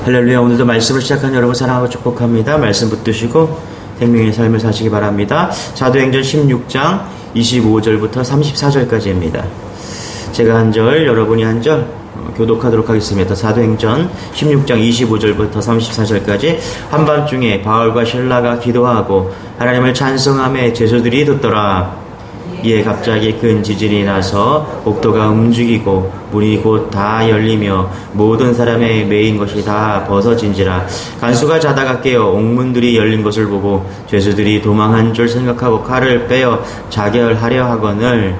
할렐루야. 오늘도 말씀을 시작한 여러분 사랑하고 축복합니다. 말씀 붙드시고 생명의 삶을 사시기 바랍니다. 사도행전 16장 25절부터 34절까지입니다. 제가 한 절, 여러분이 한 절 교독하도록 하겠습니다. 사도행전 16장 25절부터 34절까지. 한밤중에 바울과 실라가 기도하고 하나님을 찬송하며 제자들이 듣더라. 이에 갑자기 큰 지진이 나서 옥토가 움직이고 문이 곧 다 열리며 모든 사람의 매인 것이 다 벗어진지라. 간수가 자다가 깨어 옥문들이 열린 것을 보고 죄수들이 도망한 줄 생각하고 칼을 빼어 자결하려 하거늘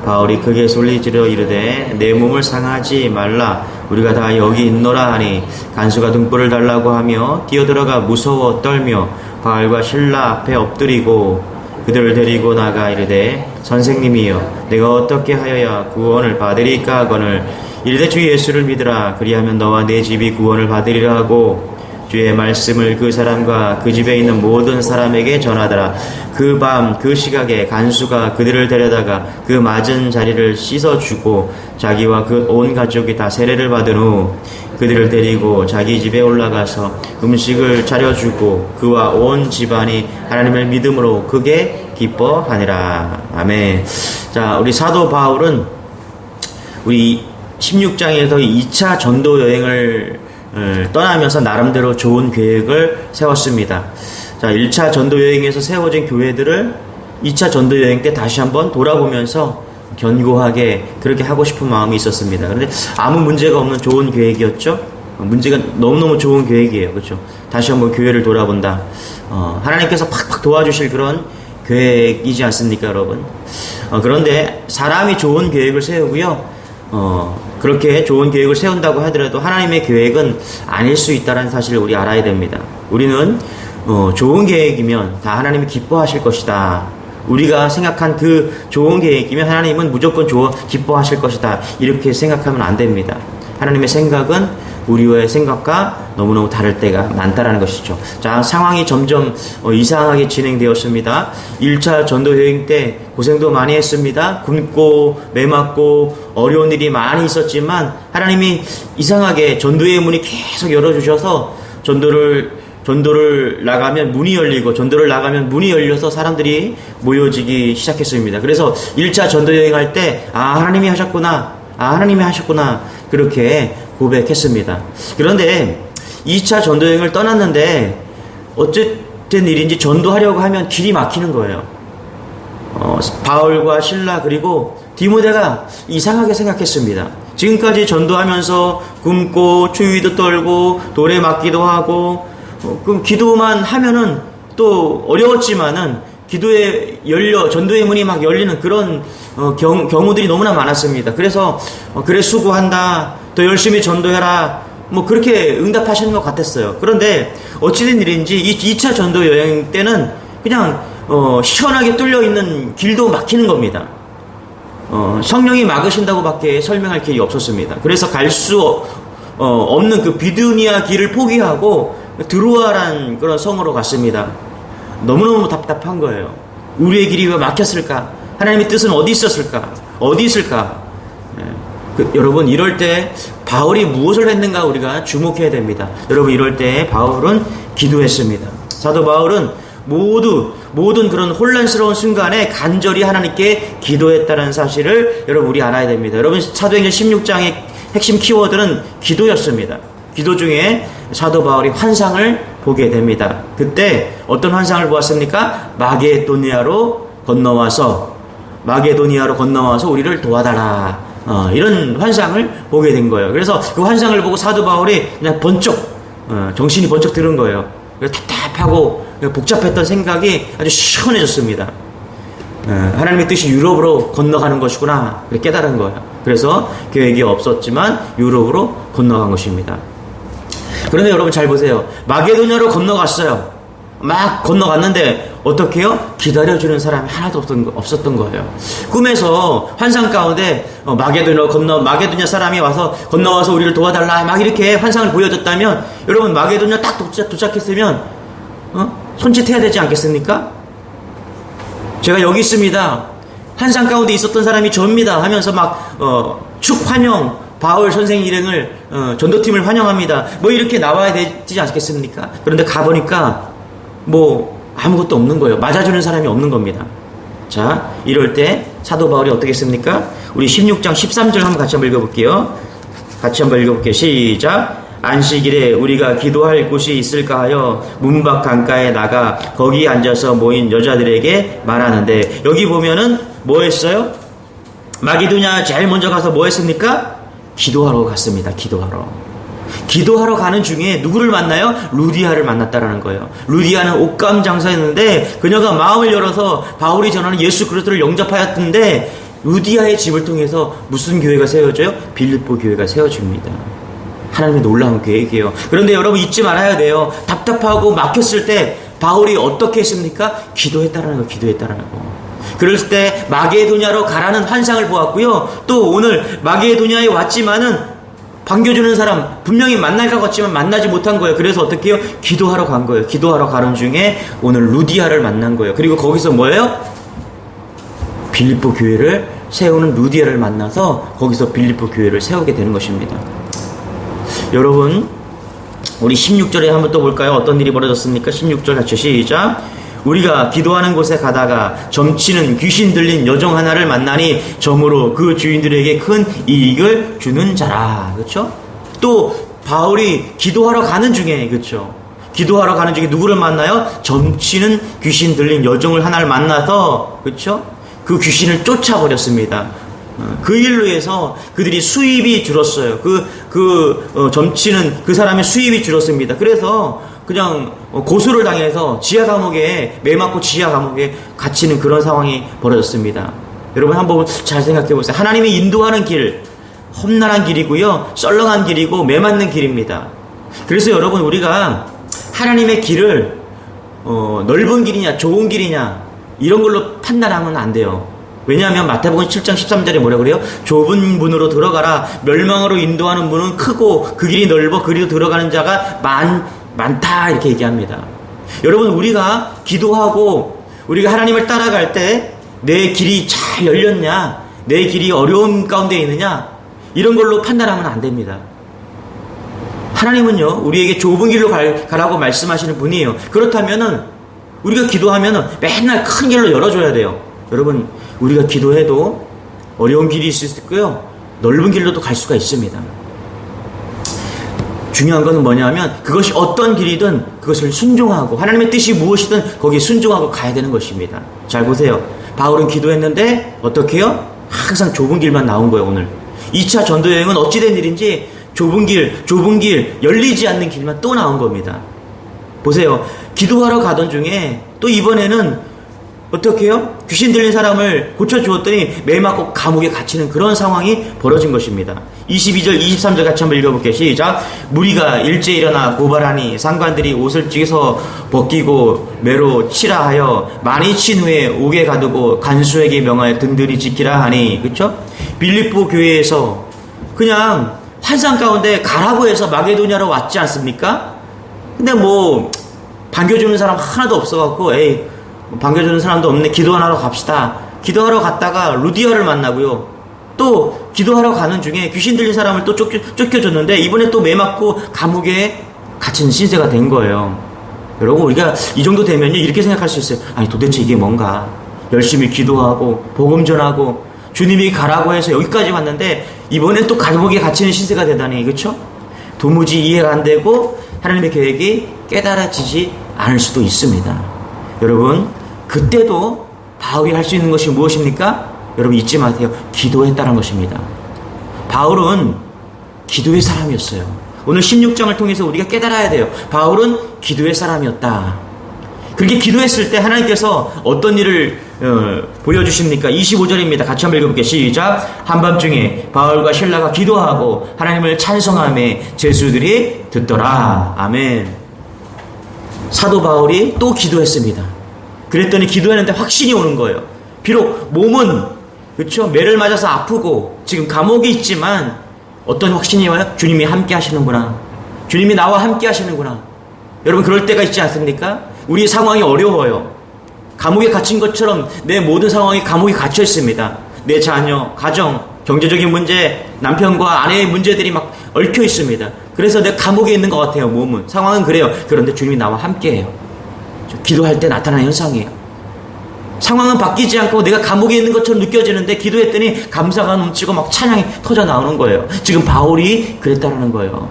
바울이 크게 소리지르어 이르되 내 몸을 상하지 말라. 우리가 다 여기 있노라 하니 간수가 등불을 달라고 하며 뛰어들어가 무서워 떨며 바울과 실라 앞에 엎드리고 그들을 데리고 나가 이르되 선생님이여 내가 어떻게 하여야 구원을 받으리까 하거늘 이르되 주 예수를 믿으라. 그리하면 너와 내 집이 구원을 받으리라 하고 주의 말씀을 그 사람과 그 집에 있는 모든 사람에게 전하더라. 그 밤 그 시각에 간수가 그들을 데려다가 그 맞은 자리를 씻어주고 자기와 그 온 가족이 다 세례를 받은 후 그들을 데리고 자기 집에 올라가서 음식을 차려주고 그와 온 집안이 하나님을 믿음으로 크게 기뻐하니라. 아멘. 자, 우리 사도 바울은 우리 16장에서 2차 전도 여행을 떠나면서 나름대로 좋은 계획을 세웠습니다. 자, 1차 전도 여행에서 세워진 교회들을 2차 전도 여행 때 다시 한번 돌아보면서 견고하게 그렇게 하고 싶은 마음이 있었습니다. 그런데 아무 문제가 없는 좋은 계획이었죠. 문제가 너무너무 좋은 계획이에요. 그렇죠? 다시 한번 교회를 돌아본다. 하나님께서 팍팍 도와주실 그런 계획이지 않습니까, 여러분? 그런데 사람이 좋은 계획을 세우고요. 그렇게 좋은 계획을 세운다고 하더라도 하나님의 계획은 아닐 수 있다는 사실을 우리 알아야 됩니다. 우리는 좋은 계획이면 다 하나님이 기뻐하실 것이다. 우리가 생각한 그 좋은 계획이면 하나님은 무조건 기뻐하실 것이다. 이렇게 생각하면 안 됩니다. 하나님의 생각은 우리의 생각과 너무너무 다를 때가 많다라는 것이죠. 자, 상황이 점점 이상하게 진행되었습니다. 1차 전도 여행 때 고생도 많이 했습니다. 굶고 매맞고 어려운 일이 많이 있었지만 하나님이 이상하게 전도의 문이 계속 열어주셔서 전도를 나가면 문이 열리고 전도를 나가면 문이 열려서 사람들이 모여지기 시작했습니다. 그래서 1차 전도 여행할 때 하나님이 하셨구나 그렇게 고백했습니다. 그런데 2차 전도 여행을 떠났는데 어쨌든 일인지 전도하려고 하면 길이 막히는 거예요. 바울과 실라 그리고 디모데가 이상하게 생각했습니다. 지금까지 전도하면서 굶고 추위도 떨고 돌에 맞기도 하고 그럼 기도만 하면은 또 어려웠지만은 전도의 문이 막 열리는 그런 경우들이 너무나 많았습니다. 그래서 그래 수고한다, 더 열심히 전도해라, 뭐 그렇게 응답하시는 것 같았어요. 그런데 어찌된 일인지 이 2차 전도 여행 때는 그냥 시원하게 뚫려 있는 길도 막히는 겁니다. 성령이 막으신다고 밖에 설명할 길이 없었습니다. 그래서 갈 수 없는 그 비두니아 길을 포기하고 드로아란 그런 성으로 갔습니다. 너무너무 답답한 거예요. 우리의 길이 왜 막혔을까? 하나님의 뜻은 어디 있었을까? 어디 있을까? 여러분, 이럴 때 바울이 무엇을 했는가 우리가 주목해야 됩니다. 여러분, 이럴 때 바울은 기도했습니다. 사도 바울은 모든 그런 혼란스러운 순간에 간절히 하나님께 기도했다는 사실을 여러분 우리 알아야 됩니다. 여러분, 사도행전 16장의 핵심 키워드는 기도였습니다. 기도 중에 사도 바울이 환상을 보게 됩니다. 그때 어떤 환상을 보았습니까? 마게도니아로 건너와서 우리를 도와달라. 이런 환상을 보게 된 거예요. 그래서 그 환상을 보고 사도 바울이 그냥 정신이 번쩍 들은 거예요. 답답하고 복잡했던 생각이 아주 시원해졌습니다. 하나님의 뜻이 유럽으로 건너가는 것이구나 깨달은 거예요. 그래서 계획이 없었지만 유럽으로 건너간 것입니다. 그런데 여러분 잘 보세요. 마게도냐로 건너갔어요. 막 건너갔는데 어떻게 해요? 기다려주는 사람이 하나도 없었던 거예요. 꿈에서 환상 가운데 마게도냐 사람이 건너와서 우리를 도와달라 막 이렇게 환상을 보여줬다면 여러분 마게도냐 딱 도착했으면 손짓해야 되지 않겠습니까? 제가 여기 있습니다. 환상 가운데 있었던 사람이 접니다 하면서 막 축환영 바울 선생 일행을 전도팀을 환영합니다. 뭐 이렇게 나와야 되지 않겠습니까? 그런데 가보니까 뭐 아무것도 없는 거예요. 맞아주는 사람이 없는 겁니다. 자, 이럴 때 사도 바울이 어떻게 했습니까? 우리 16장 13절 한번 같이 한번 읽어볼게요. 같이 한번 읽어볼게요. 시작. 안식일에 우리가 기도할 곳이 있을까 하여 문밖 강가에 나가 거기 앉아서 모인 여자들에게 말하는데, 여기 보면은 뭐 했어요? 마게도냐 제일 먼저 가서 뭐 했습니까? 기도하러 갔습니다. 기도하러 가는 중에 누구를 만나요? 루디아를 만났다라는 거예요. 루디아는 옷감 장사였는데 그녀가 마음을 열어서 바울이 전하는 예수 그리스도를 영접하였던데, 루디아의 집을 통해서 무슨 교회가 세워져요? 빌립보 교회가 세워집니다. 하나님의 놀라운 계획이에요. 그런데 여러분 잊지 말아야 돼요. 답답하고 막혔을 때 바울이 어떻게 했습니까? 기도했다라는 거. 그럴 때 마게도냐로 가라는 환상을 보았고요. 또 오늘 마게도냐에 왔지만은 반겨주는 사람 분명히 만날 것 같지만 만나지 못한 거예요. 그래서 어떻게 해요? 기도하러 간 거예요. 기도하러 가는 중에 오늘 루디아를 만난 거예요. 그리고 거기서 뭐예요? 빌립보 교회를 세우는 루디아를 만나서 거기서 빌립보 교회를 세우게 되는 것입니다. 여러분, 우리 16절에 한번 또 볼까요? 어떤 일이 벌어졌습니까? 16절 같이 시작. 우리가 기도하는 곳에 가다가 점치는 귀신 들린 여종 하나를 만나니 점으로 그 주인들에게 큰 이익을 주는 자라. 그렇죠? 또 바울이 기도하러 가는 중에, 그렇죠? 기도하러 가는 중에 누구를 만나요? 점치는 귀신 들린 여종을 하나를 만나서, 그렇죠? 그 귀신을 쫓아버렸습니다. 그 일로 해서 그들이 수입이 줄었어요. 점치는 그 사람의 수입이 줄었습니다. 그래서 그냥 고소를 당해서 매 맞고 지하 감옥에 갇히는 그런 상황이 벌어졌습니다. 여러분 한번 잘 생각해 보세요. 하나님이 인도하는 길, 험난한 길이고요, 썰렁한 길이고 매 맞는 길입니다. 그래서 여러분, 우리가 하나님의 길을 넓은 길이냐 좁은 길이냐 이런 걸로 판단하면 안 돼요. 왜냐하면 마태복음 7장 13절에 뭐라 그래요? 좁은 문으로 들어가라. 멸망으로 인도하는 문은 크고 그 길이 넓어 그리로 들어가는 자가 많다, 이렇게 얘기합니다. 여러분, 우리가 기도하고 우리가 하나님을 따라갈 때 내 길이 잘 열렸냐, 내 길이 어려움 가운데 있느냐, 이런 걸로 판단하면 안 됩니다. 하나님은요, 우리에게 좁은 길로 가라고 말씀하시는 분이에요. 그렇다면은 우리가 기도하면은 맨날 큰 길로 열어줘야 돼요. 여러분, 우리가 기도해도 어려운 길이 있을 수 있고요, 넓은 길로도 갈 수가 있습니다. 중요한 것은 뭐냐면 그것이 어떤 길이든 그것을 순종하고 하나님의 뜻이 무엇이든 거기에 순종하고 가야 되는 것입니다. 잘 보세요. 바울은 기도했는데 어떻게 해요? 항상 좁은 길만 나온 거예요. 오늘 2차 전도여행은 어찌된 일인지 좁은 길, 열리지 않는 길만 또 나온 겁니다. 보세요. 기도하러 가던 중에 또 이번에는 어떻게 해요? 귀신 들린 사람을 고쳐주었더니 매 맞고 감옥에 갇히는 그런 상황이 벌어진 것입니다. 22절, 23절 같이 한번 읽어볼게요. 시작. 무리가 일제 일어나 고발하니 상관들이 옷을 찢어서 벗기고 매로 치라 하여 많이 친 후에 옥에 가두고 간수에게 명하여 든든히 지키라 하니, 그쵸? 빌립보 교회에서 그냥 환상 가운데 가라고 해서 마게도냐로 왔지 않습니까? 근데 뭐 반겨주는 사람 하나도 없어갖고 반겨주는 사람도 없네, 기도하러 갑시다. 기도하러 갔다가 루디아를 만나고요, 또 기도하러 가는 중에 귀신 들린 사람을 또 쫓겨줬는데 이번에 또 매 맞고 감옥에 갇힌 신세가 된 거예요. 여러분, 우리가 이 정도 되면요 이렇게 생각할 수 있어요. 아니 도대체 이게 뭔가, 열심히 기도하고 복음 전하고 주님이 가라고 해서 여기까지 왔는데 이번엔 또 감옥에 갇히는 신세가 되다니, 그렇죠? 도무지 이해가 안 되고 하나님의 계획이 깨달아지지 않을 수도 있습니다. 여러분, 그때도 바울이 할 수 있는 것이 무엇입니까? 여러분 잊지 마세요. 기도했다는 것입니다. 바울은 기도의 사람이었어요. 오늘 16장을 통해서 우리가 깨달아야 돼요. 바울은 기도의 사람이었다. 그렇게 기도했을 때 하나님께서 어떤 일을 보여주십니까? 25절입니다. 같이 한번 읽어볼게요. 시작. 한밤중에 바울과 실라가 기도하고 하나님을 찬송하며 제수들이 듣더라. 아멘. 사도 바울이 또 기도했습니다. 그랬더니 기도했는데 확신이 오는 거예요. 비록 몸은, 그렇죠, 매를 맞아서 아프고 지금 감옥에 있지만 어떤 확신이 와요? 주님이 함께 하시는구나. 주님이 나와 함께 하시는구나. 여러분, 그럴 때가 있지 않습니까? 우리 상황이 어려워요. 감옥에 갇힌 것처럼 내 모든 상황이 감옥에 갇혀 있습니다. 내 자녀, 가정, 경제적인 문제, 남편과 아내의 문제들이 막 얽혀 있습니다. 그래서 내가 감옥에 있는 것 같아요. 몸은. 상황은 그래요. 그런데 주님이 나와 함께해요. 기도할 때 나타나는 현상이에요. 상황은 바뀌지 않고 내가 감옥에 있는 것처럼 느껴지는데 기도했더니 감사가 넘치고 막 찬양이 터져 나오는 거예요. 지금 바울이 그랬다라는 거예요.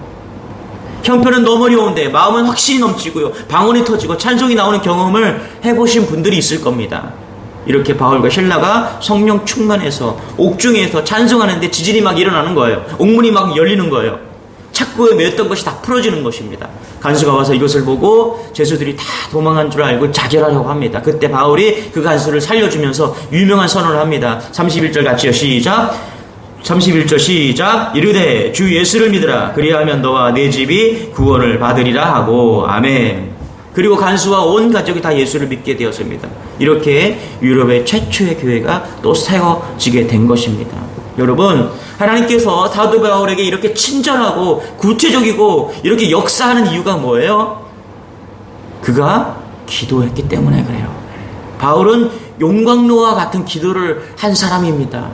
형편은 너무 어려운데 마음은 확신이 넘치고요. 방언이 터지고 찬송이 나오는 경험을 해보신 분들이 있을 겁니다. 이렇게 바울과 실라가 성령 충만해서 옥중에서 찬송하는데 지진이 막 일어나는 거예요. 옥문이 막 열리는 거예요. 착고에 매였던 것이 다 풀어지는 것입니다. 간수가 와서 이것을 보고 제수들이 다 도망한 줄 알고 자결하려고 합니다. 그때 바울이 그 간수를 살려주면서 유명한 선언을 합니다. 31절 같이요. 시작. 31절 시작. 이르되 주 예수를 믿으라. 그리하면 너와 네 집이 구원을 받으리라 하고 아멘. 그리고 간수와 온 가족이 다 예수를 믿게 되었습니다. 이렇게 유럽의 최초의 교회가 또 세워지게 된 것입니다. 여러분, 하나님께서 사도 바울에게 이렇게 친절하고 구체적이고 이렇게 역사하는 이유가 뭐예요? 그가 기도했기 때문에 그래요. 바울은 용광로와 같은 기도를 한 사람입니다.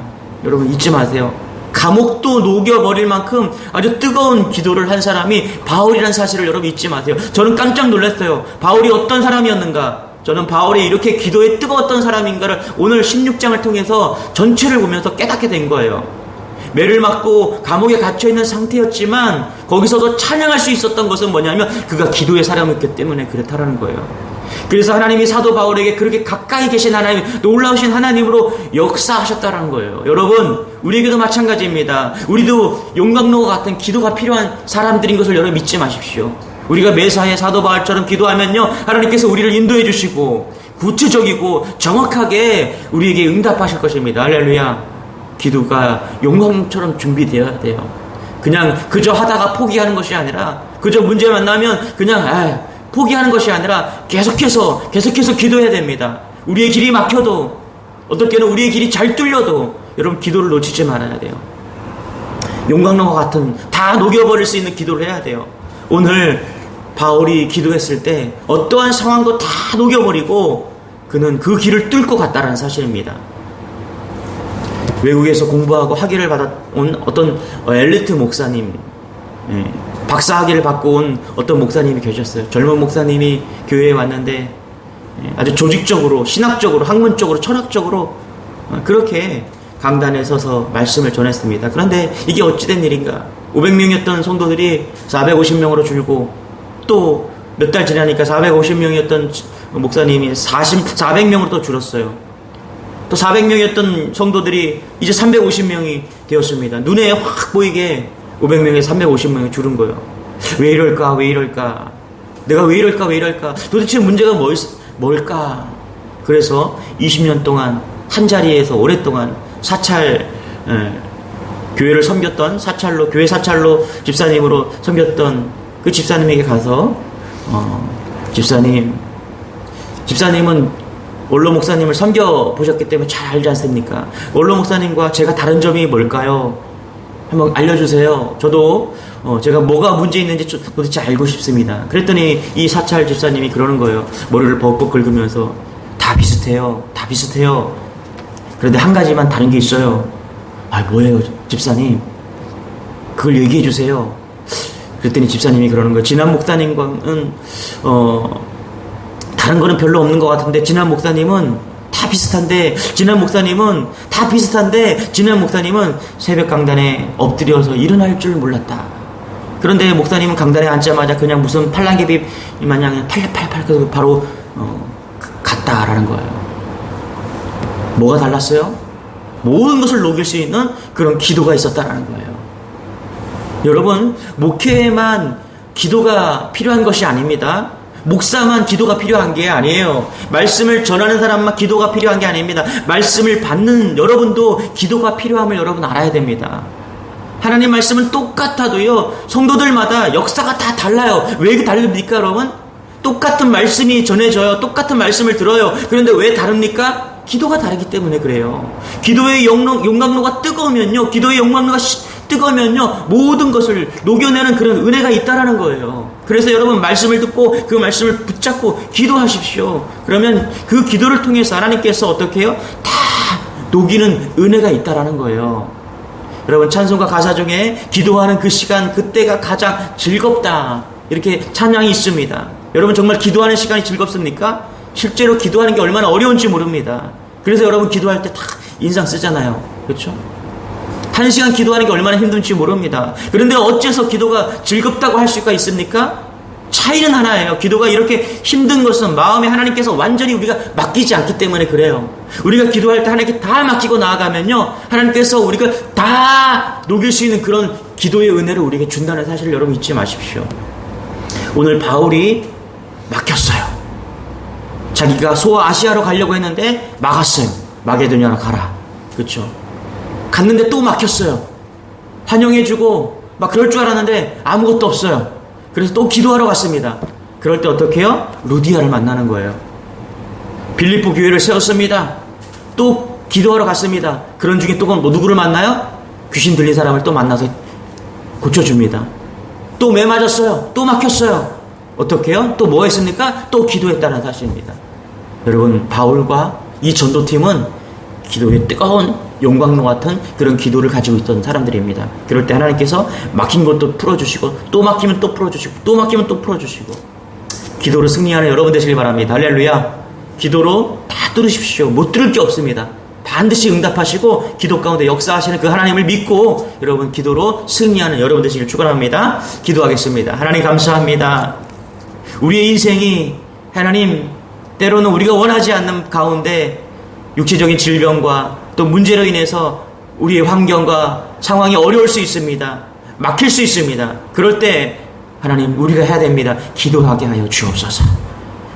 여러분 잊지 마세요. 감옥도 녹여버릴 만큼 아주 뜨거운 기도를 한 사람이 바울이라는 사실을 여러분 잊지 마세요. 저는 깜짝 놀랐어요. 바울이 어떤 사람이었는가? 저는 바울이 이렇게 기도에 뜨거웠던 사람인가를 오늘 16장을 통해서 전체를 보면서 깨닫게 된 거예요. 매를 맞고 감옥에 갇혀있는 상태였지만 거기서도 찬양할 수 있었던 것은 뭐냐면 그가 기도의 사람이었기 때문에 그렇다라는 거예요. 그래서 하나님이 사도 바울에게 그렇게 가까이 계신 하나님, 놀라우신 하나님으로 역사하셨다는 거예요. 여러분, 우리에게도 마찬가지입니다. 우리도 용광로와 같은 기도가 필요한 사람들인 것을 여러분 잊지 마십시오. 우리가 매사에 사도 바울처럼 기도하면요, 하나님께서 우리를 인도해 주시고 구체적이고 정확하게 우리에게 응답하실 것입니다. 할렐루야. 기도가 용광로처럼 준비되어야 돼요. 그냥 그저 하다가 포기하는 것이 아니라, 그저 문제 만나면 그냥 포기하는 것이 아니라 계속해서 기도해야 됩니다. 우리의 길이 막혀도, 어떨 때는 우리의 길이 잘 뚫려도 여러분 기도를 놓치지 말아야 돼요. 용광로와 같은 다 녹여버릴 수 있는 기도를 해야 돼요. 오늘 바울이 기도했을 때 어떠한 상황도 다 녹여버리고 그는 그 길을 뚫고 갔다는 사실입니다. 외국에서 공부하고 학위를 받아온 어떤 엘리트 목사님, 박사학위를 받고 온 어떤 목사님이 계셨어요. 젊은 목사님이 교회에 왔는데 아주 조직적으로, 신학적으로, 학문적으로, 철학적으로 그렇게 강단에 서서 말씀을 전했습니다. 그런데 이게 어찌된 일인가? 500명이었던 성도들이 450명으로 줄고, 또 몇 달 지나니까 450명이었던 목사님이 400명으로 또 줄었어요. 또 400명이었던 성도들이 이제 350명이 되었습니다. 눈에 확 보이게 500명에 350명이 줄은 거예요. 왜 이럴까? 내가 왜 이럴까? 도대체 문제가 뭘까? 그래서 20년 동안 한 자리에서 오랫동안 교회를 섬겼던 교회 사찰로 집사님으로 섬겼던 그 집사님에게 가서 집사님은 원로 목사님을 섬겨보셨기 때문에 잘 알지 않습니까? 원로 목사님과 제가 다른 점이 뭘까요? 한번 알려주세요. 저도 제가 뭐가 문제 있는지 도대체 알고 싶습니다. 그랬더니 이 사찰 집사님이 그러는 거예요. 머리를 벅벅 긁으면서 다 비슷해요. 그런데 한 가지만 다른 게 있어요. 뭐예요, 집사님? 그걸 얘기해 주세요. 그랬더니 집사님이 그러는 거예요. 지난 목사님과는 다른 거는 별로 없는 것 같은데 지난 목사님은 지난 목사님은 새벽 강단에 엎드려서 일어날 줄 몰랐다. 그런데 목사님은 강단에 앉자마자 그냥 무슨 팔랑개비 마냥 팔팔팔 바로 갔다라는 거예요. 뭐가 달랐어요? 모든 것을 녹일 수 있는 그런 기도가 있었다라는 거예요. 여러분, 목회에만 기도가 필요한 것이 아닙니다. 목사만 기도가 필요한 게 아니에요. 말씀을 전하는 사람만 기도가 필요한 게 아닙니다. 말씀을 받는 여러분도 기도가 필요함을 여러분 알아야 됩니다. 하나님 말씀은 똑같아도요, 성도들마다 역사가 다 달라요. 왜 다릅니까, 여러분? 똑같은 말씀이 전해져요. 똑같은 말씀을 들어요. 그런데 왜 다릅니까? 기도가 다르기 때문에 그래요. 기도의 용광로가 뜨거우면요, 모든 것을 녹여내는 그런 은혜가 있다라는 거예요. 그래서 여러분 말씀을 듣고 그 말씀을 붙잡고 기도하십시오. 그러면 그 기도를 통해서 하나님께서 어떻게 해요? 다 녹이는 은혜가 있다라는 거예요. 여러분 찬송가 가사 중에 기도하는 그 시간 그때가 가장 즐겁다 이렇게 찬양이 있습니다. 여러분 정말 기도하는 시간이 즐겁습니까? 실제로 기도하는 게 얼마나 어려운지 모릅니다. 그래서 여러분 기도할 때 다 인상 쓰잖아요. 그렇죠? 1시간 기도하는 게 얼마나 힘든지 모릅니다. 그런데 어째서 기도가 즐겁다고 할 수가 있습니까? 차이는 하나예요. 기도가 이렇게 힘든 것은 마음에 하나님께서 완전히 우리가 맡기지 않기 때문에 그래요. 우리가 기도할 때 하나님께 다 맡기고 나아가면요, 하나님께서 우리가 다 녹일 수 있는 그런 기도의 은혜를 우리에게 준다는 사실을 여러분 잊지 마십시오. 오늘 바울이 막혔어요. 자기가 소아시아로 가려고 했는데 막았어요. 마게도냐로 가라. 그렇죠? 갔는데 또 막혔어요. 환영해주고 막 그럴 줄 알았는데 아무것도 없어요. 그래서 또 기도하러 갔습니다. 그럴 때 어떻게 해요? 루디아를 만나는 거예요. 빌립보 교회를 세웠습니다. 또 기도하러 갔습니다. 그런 중에 또 누구를 만나요? 귀신 들린 사람을 또 만나서 고쳐줍니다. 또 매 맞았어요. 또 막혔어요. 어떻게 해요? 또 뭐 했습니까? 또 기도했다는 사실입니다. 여러분, 바울과 이 전도팀은 기도의 뜨거운 용광로 같은 그런 기도를 가지고 있던 사람들입니다. 그럴 때 하나님께서 막힌 것도 풀어주시고, 또 막히면 또 풀어주시고, 또 막히면 또 풀어주시고, 기도로 승리하는 여러분 되시길 바랍니다. 할렐루야. 기도로 다 뚫으십시오. 못 뚫을 게 없습니다. 반드시 응답하시고 기도 가운데 역사하시는 그 하나님을 믿고 여러분 기도로 승리하는 여러분 되시길 축원합니다. 기도하겠습니다. 하나님 감사합니다. 우리의 인생이 하나님 때로는 우리가 원하지 않는 가운데 육체적인 질병과 또 문제로 인해서 우리의 환경과 상황이 어려울 수 있습니다. 막힐 수 있습니다. 그럴 때 하나님 우리가 해야 됩니다. 기도하게 하여 주옵소서.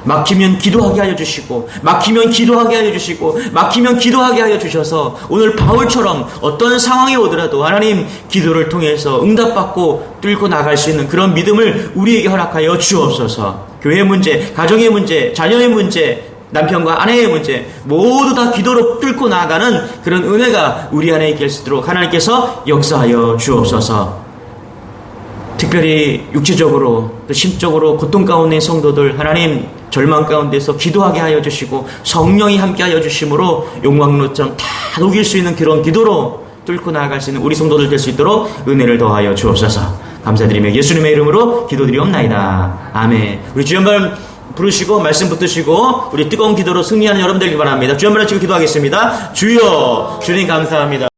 막히면 기도하게 하여 주시고, 막히면 기도하게 하여 주시고, 막히면 기도하게 하여 주셔서 오늘 바울처럼 어떤 상황이 오더라도 하나님 기도를 통해서 응답받고 뚫고 나갈 수 있는 그런 믿음을 우리에게 허락하여 주옵소서. 교회의 문제, 가정의 문제, 자녀의 문제, 남편과 아내의 문제 모두 다 기도로 뚫고 나아가는 그런 은혜가 우리 안에 있게 할 수 있도록 하나님께서 역사하여 주옵소서. 특별히 육체적으로 또 심적으로 고통 가운데 있는 성도들 하나님 절망 가운데서 기도하게 하여 주시고 성령이 함께 하여 주심으로 용광로처럼 다 녹일 수 있는 그런 기도로 뚫고 나아갈 수 있는 우리 성도들 될 수 있도록 은혜를 더하여 주옵소서. 감사드리며 예수님의 이름으로 기도드리옵나이다. 아멘. 우리 주여 한번 부르시고 말씀 붙드시고 우리 뜨거운 기도로 승리하는 여러분 되길 바랍니다. 주여 한번 지금 기도하겠습니다. 주여, 주님 감사합니다.